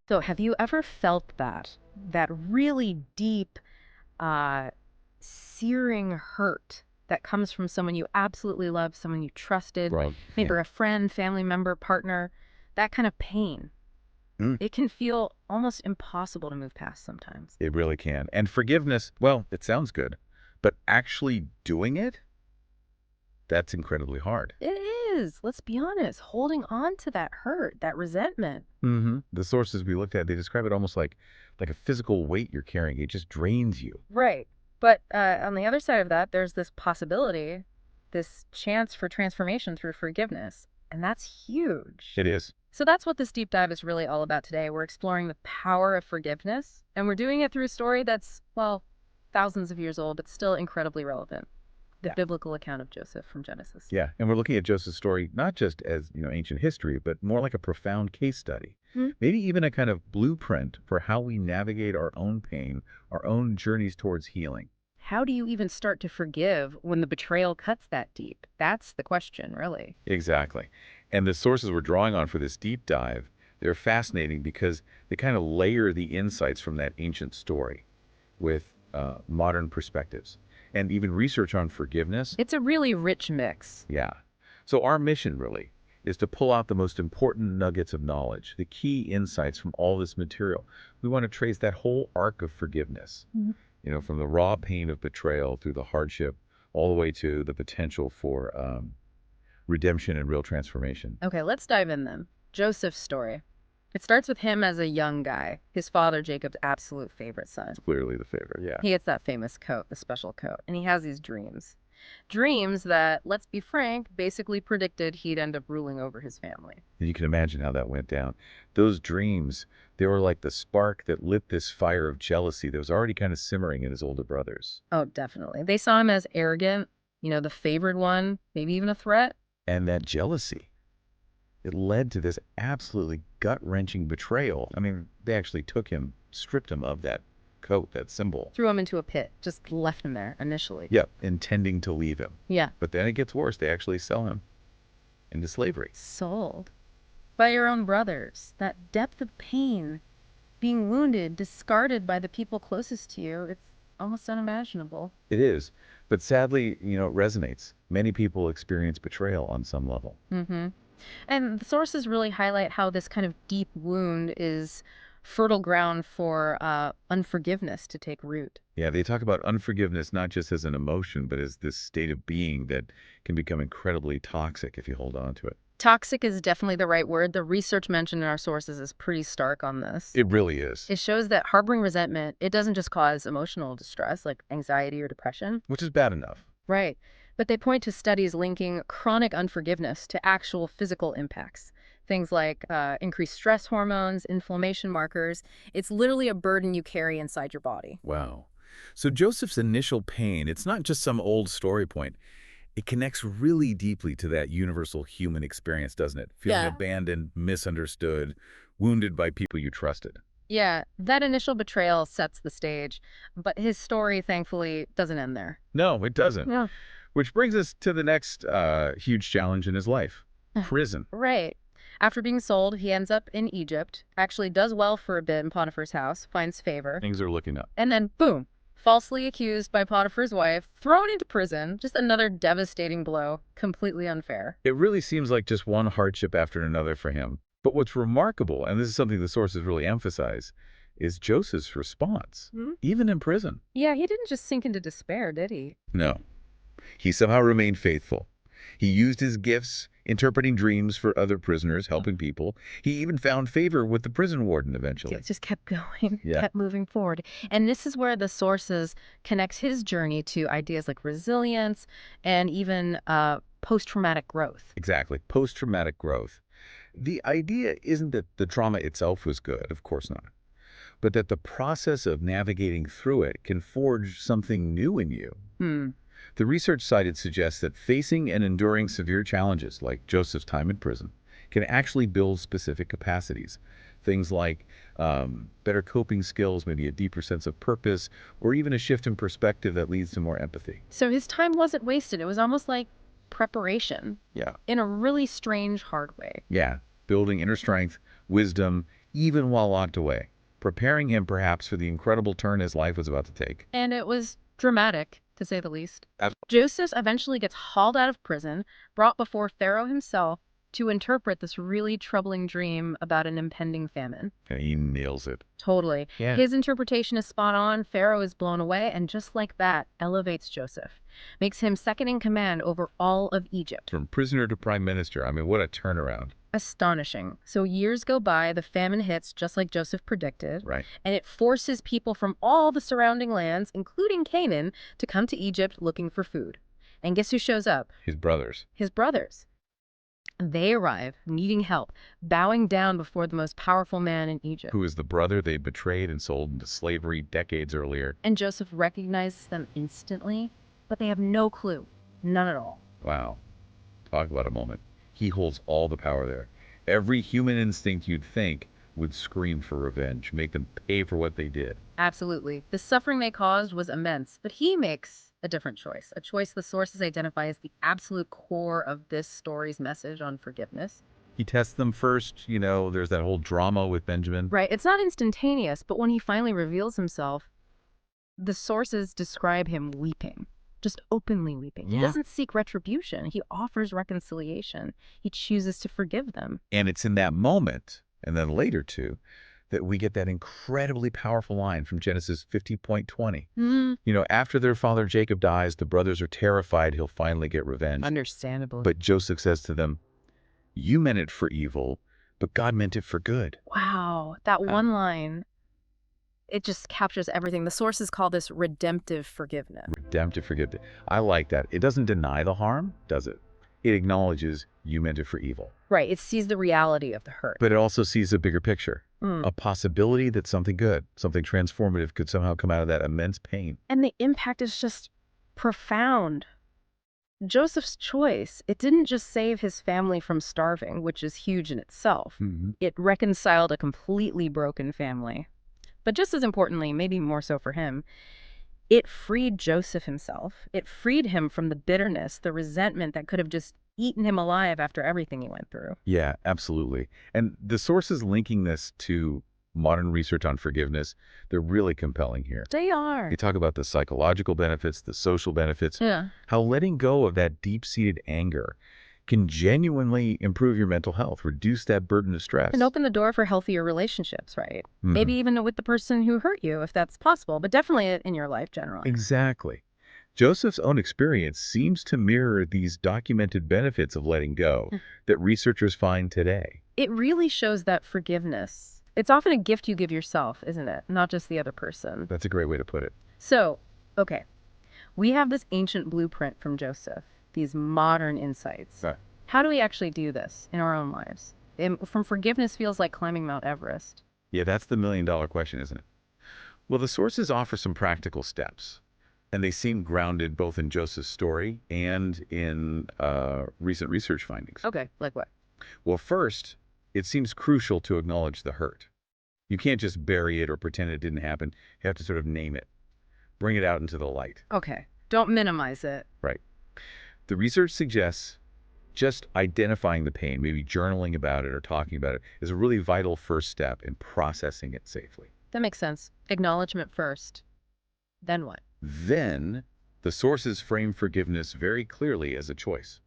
So have you ever felt that really deep, uh, searing hurt that comes from someone you absolutely love, someone you trusted, Right. maybe Yeah. a friend, family member, partner, that kind of pain? Mm, It can feel almost impossible to move past sometimes. it really can. And forgiveness, well, it sounds good, but actually doing it, that's incredibly hard. It is, let's be honest, holding on to that hurt, that resentment. The sources we looked at, they describe it almost like a physical weight you're carrying. It just drains you. Right. But on the other side of that, there's this possibility, this chance for transformation through forgiveness. And that's huge. It is. So that's what this deep dive is really all about today. We're exploring the power of forgiveness, and we're doing it through a story that's, well, thousands of years old, but still incredibly relevant. The Yeah. biblical account of Joseph from Genesis. Yeah. And we're looking at Joseph's story not just as, ancient history, but more like a profound case study. Hmm? Maybe even a kind of blueprint for how we navigate our own pain, our own journeys towards healing. How do you even start to forgive when the betrayal cuts that deep? That's the question, really. Exactly. And the sources we're drawing on for this deep dive, they're fascinating because they kind of layer the insights from that ancient story with modern perspectives and even research on forgiveness. It's a really rich mix. Yeah. So our mission really is to pull out the most important nuggets of knowledge, the key insights from all this material. We want to trace that whole arc of forgiveness, from the raw pain of betrayal through the hardship all the way to the potential for redemption and real transformation. Okay, let's dive in then. Joseph's story. It starts with him as a young guy, his father Jacob's absolute favorite son. Clearly the favorite, yeah. He gets that famous coat, the special coat, and he has these dreams. Dreams that, let's be frank, basically predicted he'd end up ruling over his family. And you can imagine how that went down. Those dreams, they were like the spark that lit this fire of jealousy that was already kind of simmering in his older brothers. Oh, definitely. They saw him as arrogant, the favored one, maybe even a threat. And that jealousy, it led to this absolutely gut-wrenching betrayal. I mean, they actually took him, stripped him of that coat, that symbol. Threw him into a pit, just left him there initially. Yep, intending to leave him. Yeah. But then it gets worse. They actually sell him into slavery. Sold. By your own brothers. That depth of pain, being wounded, discarded by the people closest to you, it's almost unimaginable. It is. But sadly, it resonates. Many people experience betrayal on some level. Mm-hmm. And the sources really highlight how this kind of deep wound is fertile ground for unforgiveness to take root. Yeah, they talk about unforgiveness not just as an emotion, but as this state of being that can become incredibly toxic if you hold on to it. Toxic is definitely the right word. The research mentioned in our sources is pretty stark on this. It really is. It shows that harboring resentment, it doesn't just cause emotional distress like anxiety or depression. Which is bad enough. Right. But they point to studies linking chronic unforgiveness to actual physical impacts. Things like increased stress hormones, inflammation markers. It's literally a burden you carry inside your body. Wow. So Joseph's initial pain, it's not just some old story point. It connects really deeply to that universal human experience, doesn't it? Feeling Yeah. abandoned, misunderstood, wounded by people you trusted. Yeah, that initial betrayal sets the stage, but his story, thankfully, doesn't end there. No, it doesn't. Yeah. Which brings us to the next huge challenge in his life, prison. Right. After being sold, he ends up in Egypt, actually does well for a bit in Potiphar's house, finds favor, Things are looking up. and then boom, falsely accused by Potiphar's wife, thrown into prison. Just another devastating blow, completely unfair. It really seems like just one hardship after another for him. But what's remarkable, and this is something the sources really emphasize, is Joseph's response, Hmm? even in prison. Yeah, he didn't just sink into despair, did he? No. He somehow remained faithful. He used his gifts, interpreting dreams for other prisoners, helping people. He even found favor with the prison warden eventually. Just kept going, Yeah. kept moving forward. And this is where the sources connects his journey to ideas like resilience and even post-traumatic growth. Exactly. Post-traumatic growth. The idea isn't that the trauma itself was good, of course not, but that the process of navigating through it can forge something new in you. Hmm. The research cited suggests that facing and enduring severe challenges, like Joseph's time in prison, can actually build specific capacities. Things like better coping skills, maybe a deeper sense of purpose, or even a shift in perspective that leads to more empathy. So his time wasn't wasted. It was almost like preparation Yeah. in a really strange, hard way. Yeah. Building inner strength, wisdom, even while locked away, preparing him perhaps for the incredible turn his life was about to take. And it was dramatic, to say the least. Ab- Joseph eventually gets hauled out of prison, brought before Pharaoh himself to interpret this really troubling dream about an impending famine. And he nails it. Totally. Yeah. His interpretation is spot on. Pharaoh is blown away, and just like that, elevates Joseph, makes him second in command over all of Egypt. From prisoner to prime minister. I mean, what a turnaround. Astonishing. So years go by, the famine hits just like Joseph predicted, Right. and it forces people from all the surrounding lands, including Canaan, to come to Egypt looking for food. And guess who shows up? His brothers. His brothers. They arrive, needing help, bowing down before the most powerful man in Egypt. Who is the brother they betrayed and sold into slavery decades earlier. And Joseph recognizes them instantly, but they have no clue. None at all. Wow. Talk about a moment. He holds all the power there. Every human instinct you'd think would scream for revenge, make them pay for what they did. Absolutely. The suffering they caused was immense, but he makes a different choice, a choice the sources identify as the absolute core of this story's message on forgiveness. He tests them first, there's that whole drama with Benjamin. Right. It's not instantaneous, but when he finally reveals himself, the sources describe him weeping, just openly weeping. He Yeah. doesn't seek retribution. He offers reconciliation. He chooses to forgive them. And it's in that moment, and then later too, that we get that incredibly powerful line from Genesis 50:20. After their father Jacob dies, the brothers are terrified he'll finally get revenge. Understandable. But Joseph says to them, "You meant it for evil, but God meant it for good." Wow, that one line, it just captures everything. The sources call this redemptive forgiveness. Redemptive forgiveness. I like that. It doesn't deny the harm, does it? It acknowledges you meant it for evil. Right, it sees the reality of the hurt. But it also sees a bigger picture. A possibility that something good, something transformative could somehow come out of that immense pain. And the impact is just profound. Joseph's choice, it didn't just save his family from starving, which is huge in itself. It reconciled a completely broken family. But just as importantly, maybe more so for him, it freed Joseph himself. It freed him from the bitterness, the resentment that could have just eaten him alive after everything he went through. Yeah, absolutely. And the sources linking this to modern research on forgiveness, they're really compelling here. They are. They talk about the psychological benefits, the social benefits, Yeah. how letting go of that deep-seated anger can genuinely improve your mental health, reduce that burden of stress. And open the door for healthier relationships, right? Maybe even with the person who hurt you, if that's possible, but definitely in your life generally. Exactly. Joseph's own experience seems to mirror these documented benefits of letting go that researchers find today. It really shows that forgiveness, it's often a gift you give yourself, isn't it? Not just the other person. That's a great way to put it. So, okay, we have this ancient blueprint from Joseph, these modern insights. Right. How do we actually do this in our own lives? From forgiveness feels like climbing Mount Everest. Yeah, that's the million-dollar question, isn't it? Well, the sources offer some practical steps, and they seem grounded both in Joseph's story and in recent research findings. Okay, like what? Well, first, it seems crucial to acknowledge the hurt. You can't just bury it or pretend it didn't happen. You have to sort of name it, bring it out into the light. Okay, don't minimize it. Right. The research suggests just identifying the pain, maybe journaling about it or talking about it, is a really vital first step in processing it safely. That makes sense. Acknowledgement first. Then what? Then, the sources frame forgiveness very clearly as a choice.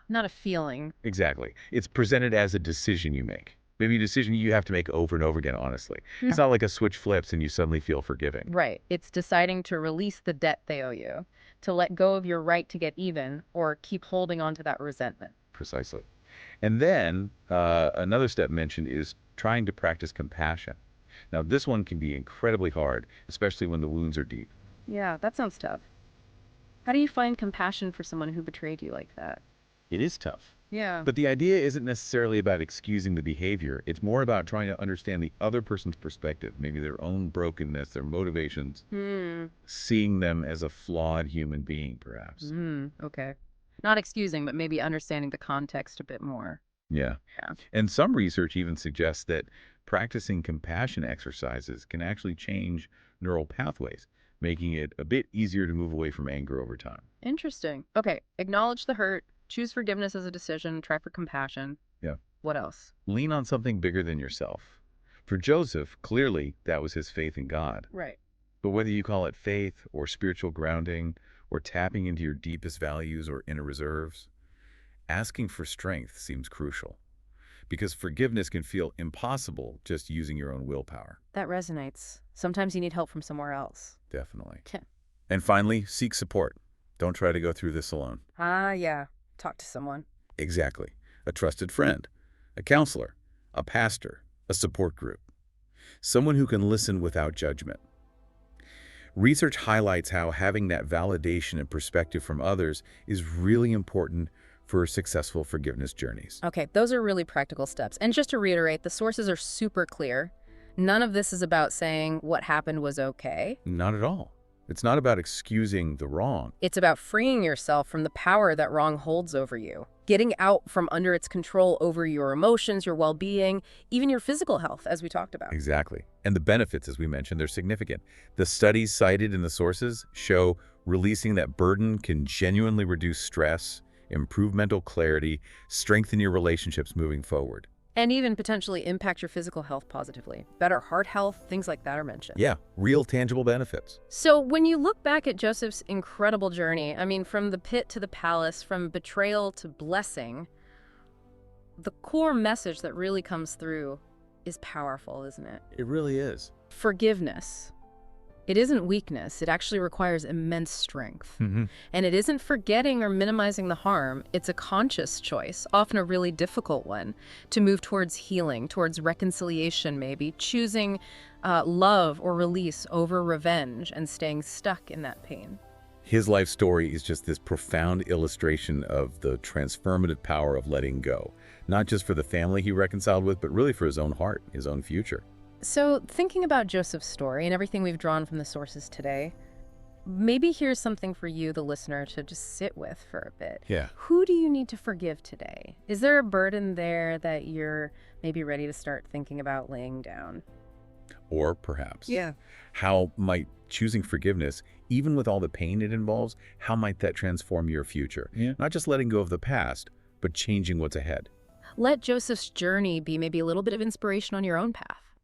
Not a feeling. Exactly. It's presented as a decision you make. Maybe a decision you have to make over and over again, honestly. It's not like a switch flips and you suddenly feel forgiving. Right. It's deciding to release the debt they owe you, to let go of your right to get even, or keep holding on to that resentment. Precisely. And then, another step mentioned is trying to practice compassion. Now, this one can be incredibly hard, especially when the wounds are deep. Yeah, that sounds tough. How do you find compassion for someone who betrayed you like that? It is tough. Yeah. But the idea isn't necessarily about excusing the behavior. It's more about trying to understand the other person's perspective, maybe their own brokenness, their motivations, seeing them as a flawed human being, perhaps. Okay. Not excusing, but maybe understanding the context a bit more. Yeah. Yeah. And some research even suggests that practicing compassion exercises can actually change neural pathways, making it a bit easier to move away from anger over time. Interesting. Okay. Acknowledge the hurt. Choose forgiveness as a decision. Try for compassion. Yeah. What else? Lean on something bigger than yourself. For Joseph, clearly, that was his faith in God. Right. But whether you call it faith or spiritual grounding or tapping into your deepest values or inner reserves, asking for strength seems crucial. Because forgiveness can feel impossible just using your own willpower. That resonates. Sometimes you need help from somewhere else. Definitely. Heh. And finally, seek support. Don't try to go through this alone. Yeah. Talk to someone. Exactly. A trusted friend, a counselor, a pastor, a support group. Someone who can listen without judgment. Research highlights how having that validation and perspective from others is really important for successful forgiveness journeys. Okay, those are really practical steps. And just to reiterate, the sources are super clear. None of this is about saying what happened was okay. Not at all. It's not about excusing the wrong. It's about freeing yourself from the power that wrong holds over you, getting out from under its control over your emotions, your well-being, even your physical health, as we talked about. Exactly. And the benefits, as we mentioned, they're significant. The studies cited in the sources show releasing that burden can genuinely reduce stress, improve mental clarity, strengthen your relationships moving forward. And even potentially impact your physical health positively. Better heart health, things like that are mentioned. Yeah, real tangible benefits. So when you look back at Joseph's incredible journey, I mean, from the pit to the palace, from betrayal to blessing, the core message that really comes through is powerful, isn't it? It really is. Forgiveness. It isn't weakness. It actually requires immense strength. And it isn't forgetting or minimizing the harm. It's a conscious choice, often a really difficult one, to move towards healing, towards reconciliation maybe, choosing love or release over revenge and staying stuck in that pain. His life story is just this profound illustration of the transformative power of letting go, not just for the family he reconciled with, but really for his own heart, his own future. So thinking about Joseph's story and everything we've drawn from the sources today, maybe here's something for you, the listener, to just sit with for a bit. Yeah. Who do you need to forgive today? Is there a burden there that you're maybe ready to start thinking about laying down? Or perhaps, how might choosing forgiveness, even with all the pain it involves, how might that transform your future? Not just letting go of the past, but changing what's ahead. Let Joseph's journey be maybe a little bit of inspiration on your own path.